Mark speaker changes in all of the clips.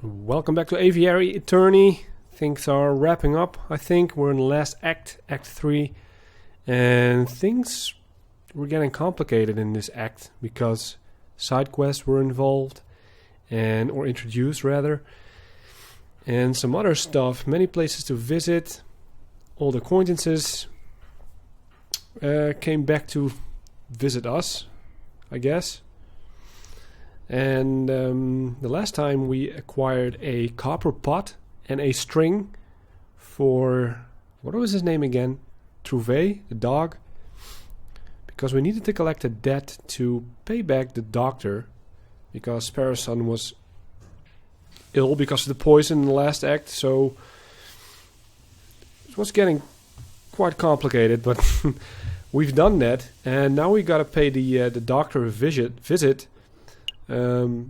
Speaker 1: Welcome back to Aviary Attorney. Things are wrapping up, I think. We're in the last act, Act 3. And things were getting complicated in this act because side quests were involved, or introduced rather. And some other stuff, many places to visit. Old acquaintances came back to visit us, I guess. And the last time we acquired a copper pot and a string for, what was his name again? Trouvé, the dog. Because we needed to collect a debt to pay back the doctor. Because Sparrowson was ill because of the poison in the last act. So it was getting quite complicated. But we've done that. And now we got to pay the doctor a visit. To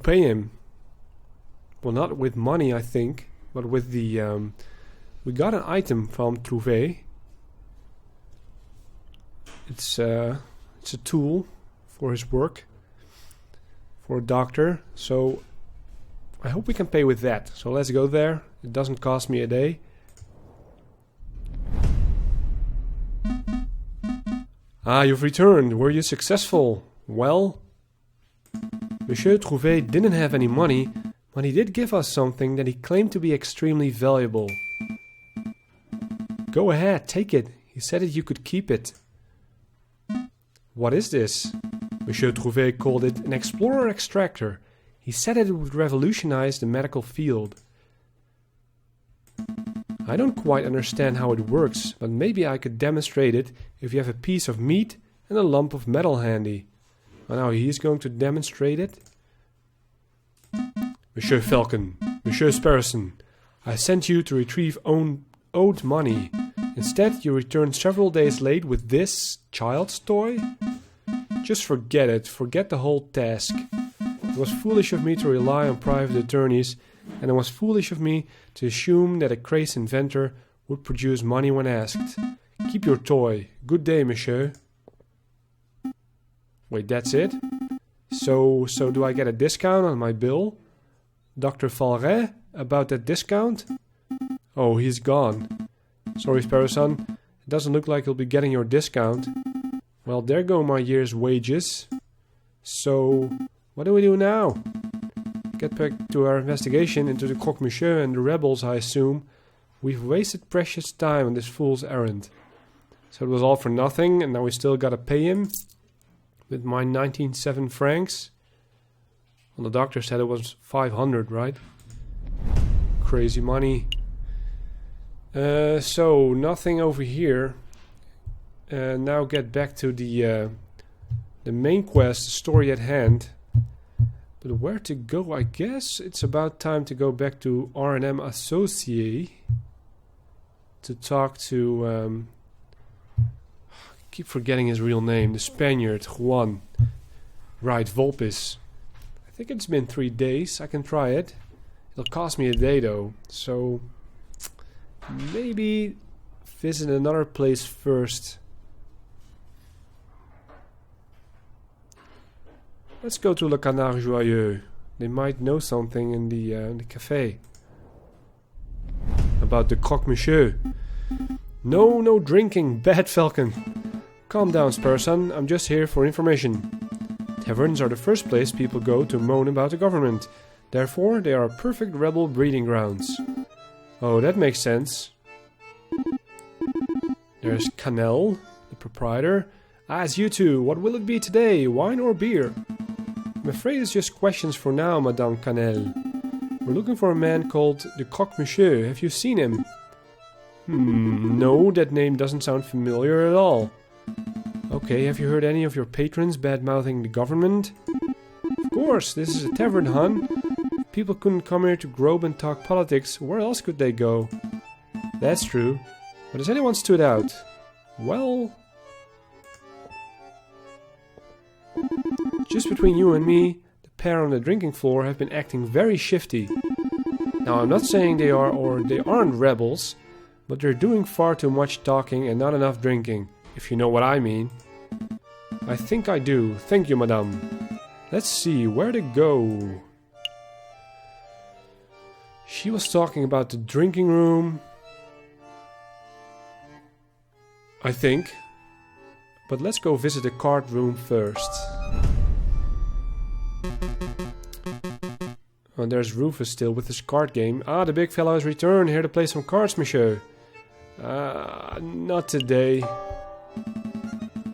Speaker 1: pay him, well, not with money, I think, but with the we got an item from Trouvé. It's a tool for his work, for a doctor. So I hope we can pay with that. So let's go there. It doesn't cost me a day. Ah, you've returned. Were you successful? Well, Monsieur Trouvé didn't have any money, but he did give us something that he claimed to be extremely valuable. Go ahead, take it. He said that you could keep it. What is this? Monsieur Trouvé called it an explorer extractor. He said that it would revolutionize the medical field. I don't quite understand how it works, but maybe I could demonstrate it if you have a piece of meat and a lump of metal handy. And now he's going to demonstrate it. Monsieur Falcon, Monsieur Sparrowson, I sent you to retrieve owed money. Instead, you returned several days late with this child's toy? Just forget it, forget the whole task. It was foolish of me to rely on private attorneys, and it was foolish of me to assume that a crazed inventor would produce money when asked. Keep your toy. Good day, monsieur. Wait, that's it? So do I get a discount on my bill? Dr. Falret, about that discount? Oh, he's gone. Sorry, Sparrowson. It doesn't look like you'll be getting your discount. Well, there go my year's wages. So, what do we do now? Get back to our investigation into the Croque Monsieur and the rebels, I assume. We've wasted precious time on this fool's errand. So it was all for nothing, and now we still gotta pay him with my 19.7 francs. Well, the doctor said it was 500, right? Crazy money. So nothing over here. Now get back to the main quest, the story at hand. But where to go? I guess it's about time to go back to R&M Associé to talk to I keep forgetting his real name, the Spaniard, Juan. Right, Volpis. I think it's been 3 days. I can try it. It'll cost me a day though, so maybe visit another place first. Let's go to Le Canard Joyeux. They might know something in the cafe about the Croque Monsieur. No drinking, bad Falcon. Calm down, Sparrowson. I'm just here for information. Taverns are the first place people go to moan about the government. Therefore, they are perfect rebel breeding grounds. Oh, that makes sense. There's Canel, the proprietor. Ah, it's you two. What will it be today, wine or beer? I'm afraid it's just questions for now, Madame Canel. We're looking for a man called the Croque Monsieur. Have you seen him? No, that name doesn't sound familiar at all. Okay, have you heard any of your patrons bad-mouthing the government? Of course, this is a tavern, hun. If people couldn't come here to grope and talk politics, where else could they go? That's true. But has anyone stood out? Well, just between you and me, the pair on the drinking floor have been acting very shifty. Now, I'm not saying they are or they aren't rebels, but they're doing far too much talking and not enough drinking, if you know what I mean. I think I do. Thank you, madame. Let's see, where to go? She was talking about the drinking room, I think. But let's go visit the card room first. Oh, and there's Rufus still with his card game. Ah, the big fellow has returned. Here to play some cards, monsieur. Not today.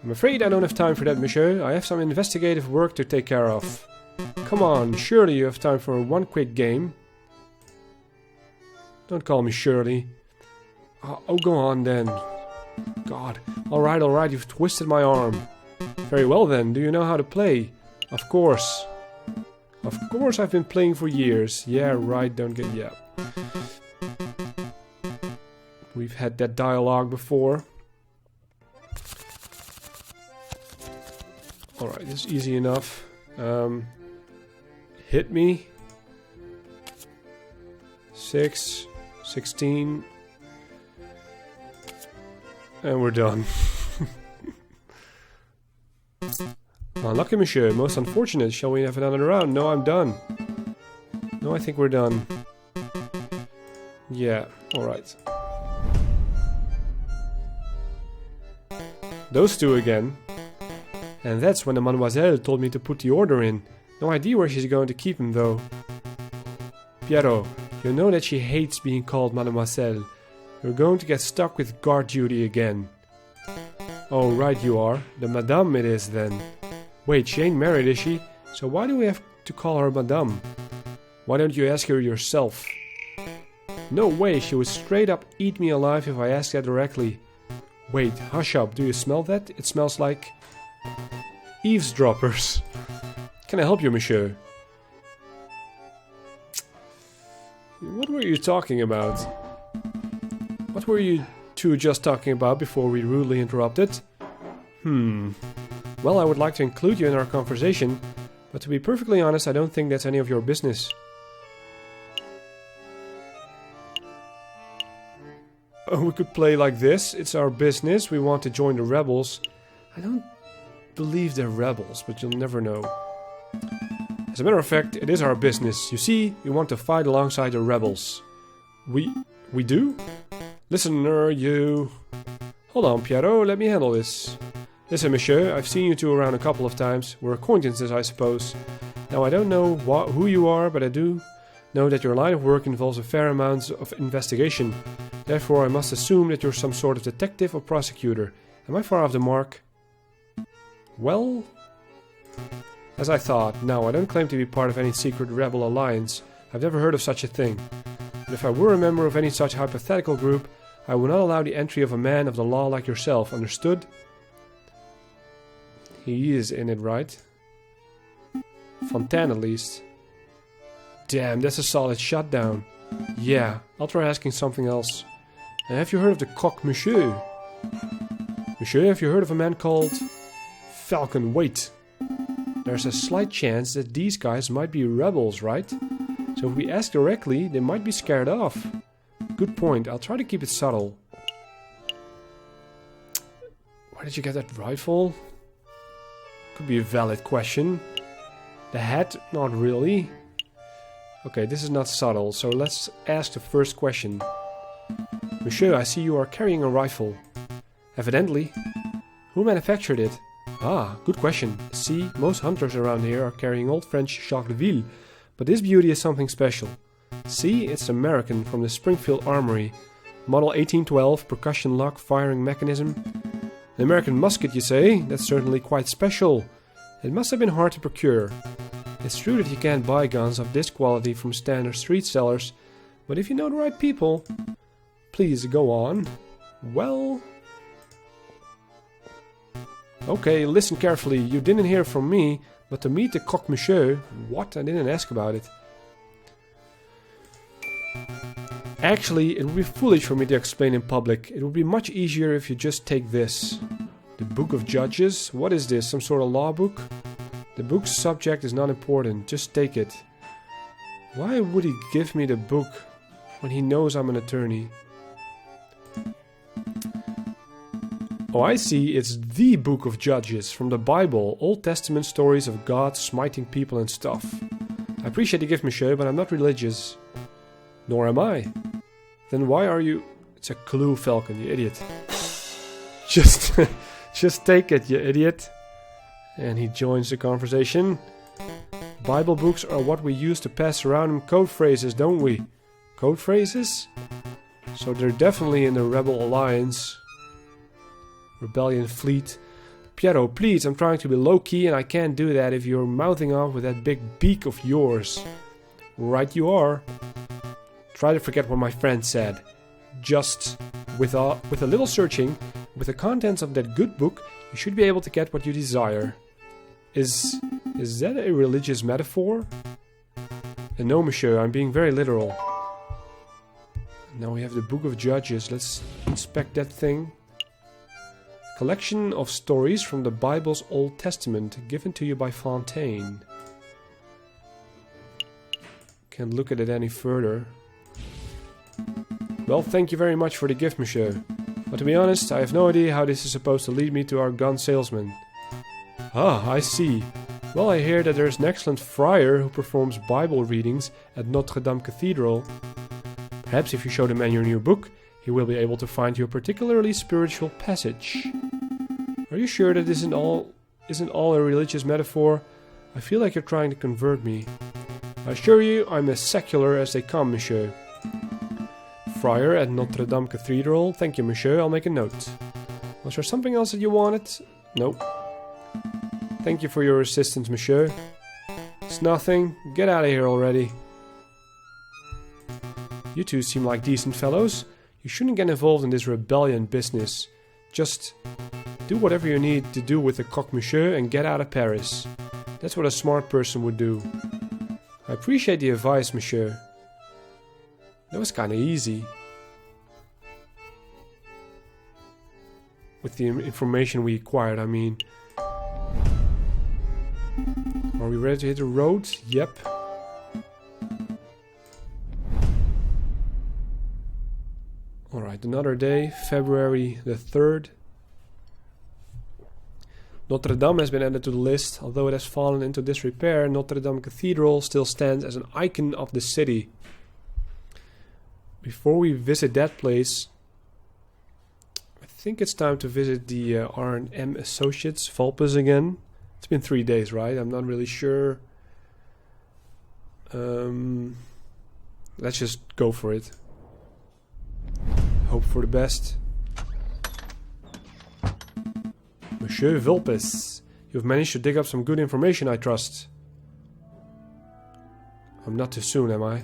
Speaker 1: I'm afraid I don't have time for that, monsieur. I have some investigative work to take care of. Come on, surely you have time for one quick game. Don't call me Shirley. Oh, go on then. God. Alright, you've twisted my arm. Very well then, do you know how to play? Of course. Of course I've been playing for years. Yeah, right, don't get... yeah. We've had that dialogue before. Alright, this is easy enough. Hit me. 6, 16. And we're done. Unlucky, monsieur. Most unfortunate. Shall we have another round? No, I'm done. No, I think we're done. Yeah, alright. Those two again. And that's when the mademoiselle told me to put the order in. No idea where she's going to keep him, though. Piero, you know that she hates being called mademoiselle. You're going to get stuck with guard duty again. Oh, right you are. The madame it is, then. Wait, she ain't married, is she? So why do we have to call her madame? Why don't you ask her yourself? No way, she would straight up eat me alive if I asked that directly. Wait, hush up, do you smell that? It smells like... eavesdroppers. Can I help you, monsieur? What were you talking about? What were you two just talking about before we rudely interrupted? Well, I would like to include you in our conversation, but to be perfectly honest, I don't think that's any of your business. Oh, we could play like this. It's our business. We want to join the rebels. I don't believe they're rebels, but you'll never know. As a matter of fact, it is our business. You see, we want to fight alongside the rebels. We do? Listener, you... Hold on, Piero, let me handle this. Listen, monsieur, I've seen you two around a couple of times. We're acquaintances, I suppose. Now, I don't know who you are, but I do know that your line of work involves a fair amount of investigation. Therefore, I must assume that you're some sort of detective or prosecutor. Am I far off the mark? Well... as I thought. No, I don't claim to be part of any secret rebel alliance. I've never heard of such a thing. But if I were a member of any such hypothetical group, I would not allow the entry of a man of the law like yourself, understood? He is in it, right? Fontaine, at least. Damn, that's a solid shutdown. Yeah, I'll try asking something else. Have you heard of the Croque Monsieur? Monsieur, have you heard of a man called... Falcon, wait. There's a slight chance that these guys might be rebels, right? So if we ask directly, they might be scared off. Good point, I'll try to keep it subtle. Where did you get that rifle? Could be a valid question. The hat? Not really. Okay, this is not subtle, so let's ask the first question. Monsieur, I see you are carrying a rifle. Evidently. Who manufactured it? Ah, good question. See, most hunters around here are carrying old French Charleville, but this beauty is something special. See, it's American from the Springfield Armory. Model 1812, percussion lock, firing mechanism. An American musket, you say? That's certainly quite special. It must have been hard to procure. It's true that you can't buy guns of this quality from standard street sellers, but if you know the right people... Please, go on. Well... Okay, listen carefully. You didn't hear from me, but to meet the Croque Monsieur... What? I didn't ask about it. Actually, it would be foolish for me to explain in public. It would be much easier if you just take this. The Book of Judges? What is this? Some sort of law book? The book's subject is not important. Just take it. Why would he give me the book when he knows I'm an attorney? Oh, I see. It's the Book of Judges from the Bible. Old Testament stories of God smiting people and stuff. I appreciate the gift, monsieur, but I'm not religious. Nor am I. Then why are you... It's a clue, Falcon, you idiot. Just take it, you idiot. And he joins the conversation. Bible books are what we use to pass around in code phrases, don't we? Code phrases? So they're definitely in the Rebel Alliance. Rebellion Fleet. Piero, please, I'm trying to be low-key and I can't do that if you're mouthing off with that big beak of yours. Right you are. Try to forget what my friend said. Just with a little searching, with the contents of that good book, you should be able to get what you desire. Is that a religious metaphor? And no, monsieur, I'm being very literal. Now we have the Book of Judges. Let's inspect that thing. Collection of stories from the Bible's Old Testament, given to you by Fontaine. Can't look at it any further. Well, thank you very much for the gift, monsieur. But to be honest, I have no idea how this is supposed to lead me to our gun salesman. Ah, I see. Well, I hear that there's an excellent friar who performs Bible readings at Notre Dame Cathedral. Perhaps if you show the man your new book, he will be able to find you a particularly spiritual passage. Are you sure that isn't all a religious metaphor? I feel like you're trying to convert me. I assure you, I'm as secular as they come, monsieur. Friar at Notre Dame Cathedral. Thank you, monsieur. I'll make a note. Was there something else that you wanted? Nope. Thank you for your assistance, monsieur. It's nothing. Get out of here already. You two seem like decent fellows. You shouldn't get involved in this rebellion business. Just do whatever you need to do with the Croque Monsieur and get out of Paris. That's what a smart person would do. I appreciate the advice, monsieur. That was kinda easy. With the information we acquired, I mean. Are we ready to hit the road? Yep. Alright, another day, February the 3rd. Notre Dame has been added to the list. Although it has fallen into disrepair, Notre Dame Cathedral still stands as an icon of the city. Before we visit that place, I think it's time to visit the R&M Associates, Vulpes again. It's been 3 days, right? I'm not really sure. Let's just go for it. Hope for the best. Monsieur Vulpes, you've managed to dig up some good information, I trust. I'm not too soon, am I?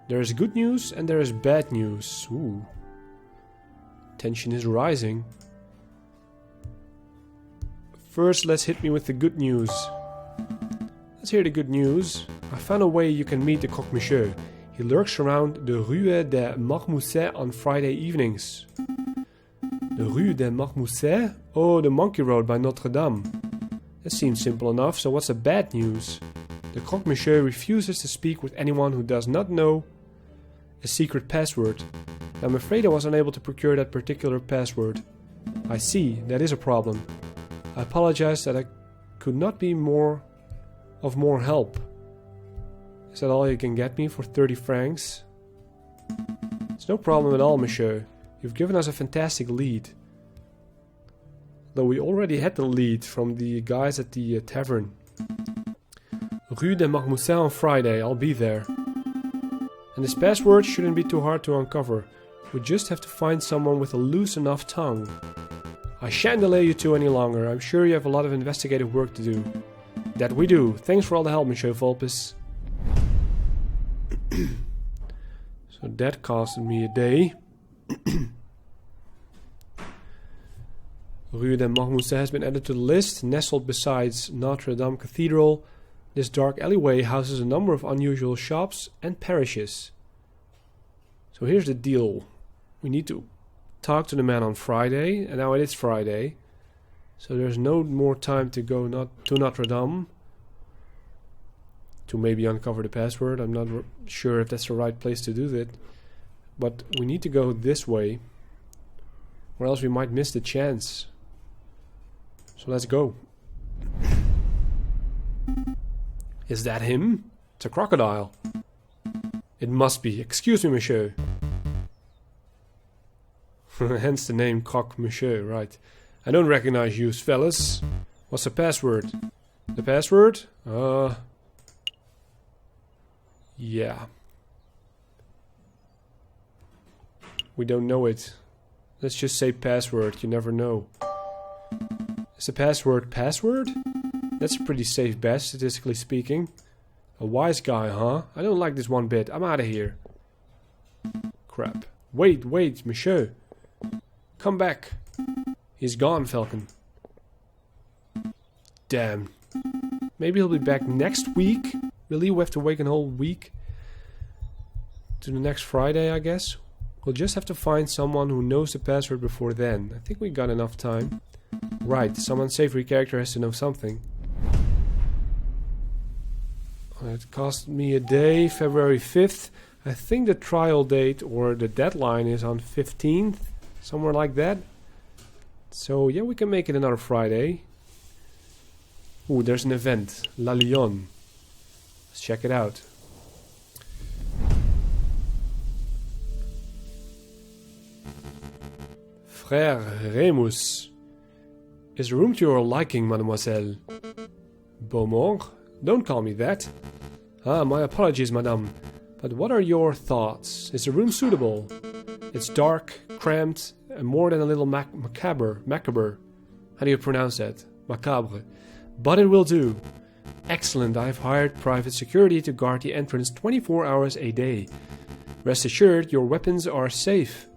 Speaker 1: There is good news and there is bad news. Ooh. Tension is rising. First, let's hit me with the good news. Let's hear the good news. I found a way you can meet the Croque Monsieur. He lurks around the Rue des Marmousets on Friday evenings. The Rue des Marmousets? Oh, the Monkey Road by Notre Dame. That seems simple enough, so what's the bad news? The Croque Monsieur refuses to speak with anyone who does not know a secret password. I'm afraid I was unable to procure that particular password. I see, that is a problem. I apologize that I could not be more help. Is that all you can get me for 30 francs? It's no problem at all, monsieur. You've given us a fantastic lead. Though we already had the lead from the guys at the tavern. Rue des Marmousets on Friday, I'll be there. And this password shouldn't be too hard to uncover. We just have to find someone with a loose enough tongue. I shan't delay you two any longer. I'm sure you have a lot of investigative work to do. That we do. Thanks for all the help, Monsieur Vulpes. So that costed me a day. Rue des Marmousets has been added to the list. Nestled beside Notre Dame Cathedral, this dark alleyway houses a number of unusual shops and parishes. So here's the deal. We need to talk to the man on Friday, and now it is Friday. So there's no more time to go to Notre Dame to maybe uncover the password. I'm not sure if that's the right place to do that. But we need to go this way. or else we might miss the chance. So let's go. Is that him? It's a crocodile. It must be. Excuse me, monsieur. Hence the name Croque Monsieur, right. I don't recognize you, fellas. What's the password? The password? Yeah. We don't know it. Let's just say password, you never know. Is the password password? That's a pretty safe bet, statistically speaking. A wise guy, huh? I don't like this one bit. I'm out of here. Crap. Wait, monsieur. Come back. He's gone, Falcon. Damn. Maybe he'll be back next week? Really? We have to wait a whole week? To the next Friday, I guess? We'll just have to find someone who knows the password before then. I think we got enough time. Right, some unsavory character has to know something. It cost me a day, February 5th. I think the trial date or the deadline is on 15th. Somewhere like that. So yeah, we can make it another Friday. Ooh, there's an event. La Lyon. Let's check it out. Frère Remus. Is the room to your liking, mademoiselle? Beaumont? Don't call me that. Ah, my apologies, madame. But what are your thoughts? Is the room suitable? It's dark, cramped, and more than a little macabre. How do you pronounce that? Macabre. But it will do. Excellent, I've hired private security to guard the entrance 24 hours a day. Rest assured, your weapons are safe.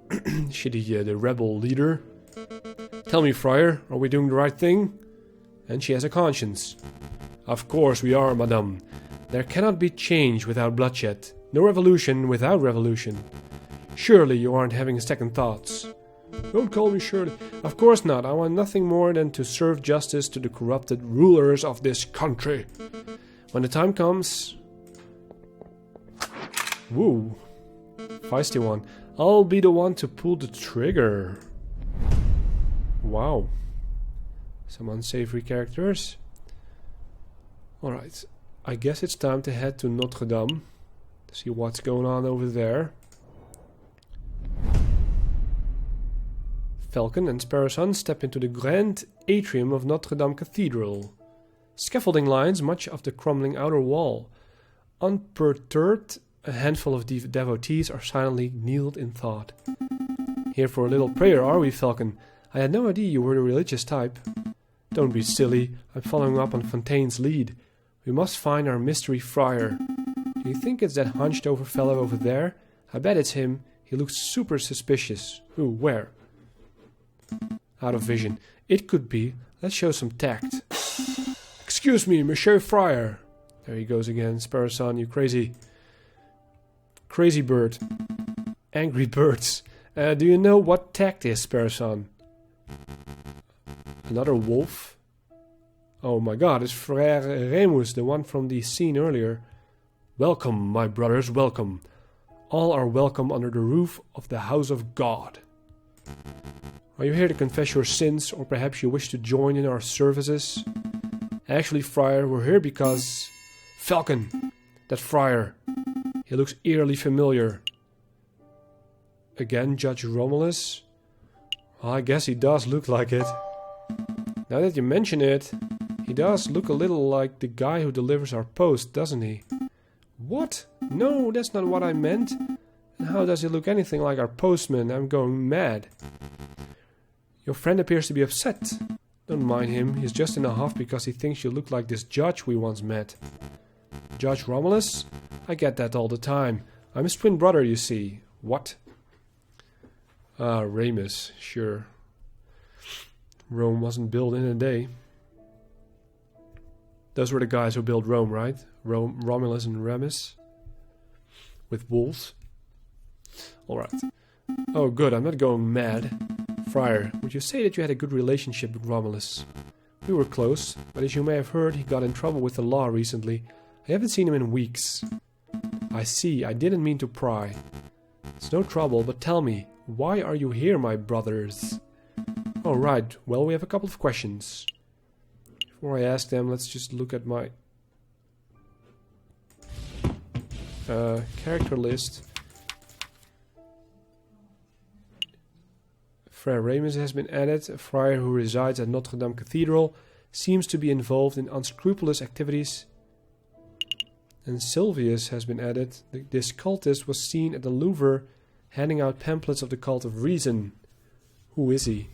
Speaker 1: The rebel leader. Tell me, friar, are we doing the right thing? And she has a conscience. Of course we are, madame. There cannot be change without bloodshed. No revolution without revolution. Surely you aren't having second thoughts. Don't call me Shirley. Of course not. I want nothing more than to serve justice to the corrupted rulers of this country. When the time comes... Woo. Feisty one. I'll be the one to pull the trigger. Wow. Some unsavory characters. Alright. I guess it's time to head to Notre Dame. To see what's going on over there. Falcon and Sparrowson step into the grand atrium of Notre Dame Cathedral. Scaffolding lines much of the crumbling outer wall. Unperturbed, a handful of devotees are silently kneeled in thought. Here for a little prayer, are we, Falcon? I had no idea you were the religious type. Don't be silly, I'm following up on Fontaine's lead. We must find our mystery friar. Do you think it's that hunched over fellow over there? I bet it's him. He looks super suspicious. Who? Where? Out of vision. It could be. Let's show some tact. Excuse me, Monsieur Friar. There he goes again. Sparrowson, you crazy bird. Angry birds. Do you know what tact is, Sparrowson? Another wolf? Oh my god, it's Frère Remus, the one from the scene earlier. Welcome, my brothers, welcome. All are welcome under the roof of the house of God. Are you here to confess your sins, or perhaps you wish to join in our services? Actually, Friar, we're here because... Falcon! That friar. He looks eerily familiar. Again, Judge Romulus? Well, I guess he does look like it. Now that you mention it, he does look a little like the guy who delivers our post, doesn't he? What? No, that's not what I meant. And how does he look anything like our postman? I'm going mad. Your friend appears to be upset. Don't mind him, he's just in a huff because he thinks you look like this judge we once met. Judge Romulus? I get that all the time. I'm his twin brother, you see. What? Ah, Remus, sure. Rome wasn't built in a day. Those were the guys who built Rome, right? Romulus and Remus. With wolves. Alright. Oh good, I'm not going mad. Friar, would you say that you had a good relationship with Romulus? We were close, but as you may have heard, he got in trouble with the law recently. I haven't seen him in weeks. I see, I didn't mean to pry. It's no trouble, but tell me, Why are you here, my brothers? Alright, well, we have a couple of questions. Before I ask them, let's just look at my character list. Friar Ramus has been added. A friar who resides at Notre Dame Cathedral seems to be involved in unscrupulous activities. And Sylvius has been added. This cultist was seen at the Louvre handing out pamphlets of the cult of reason. Who is he?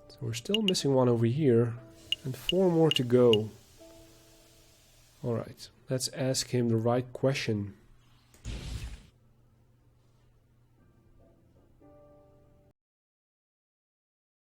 Speaker 1: So we're still missing one over here. And 4 more to go. Alright, let's ask him the right question.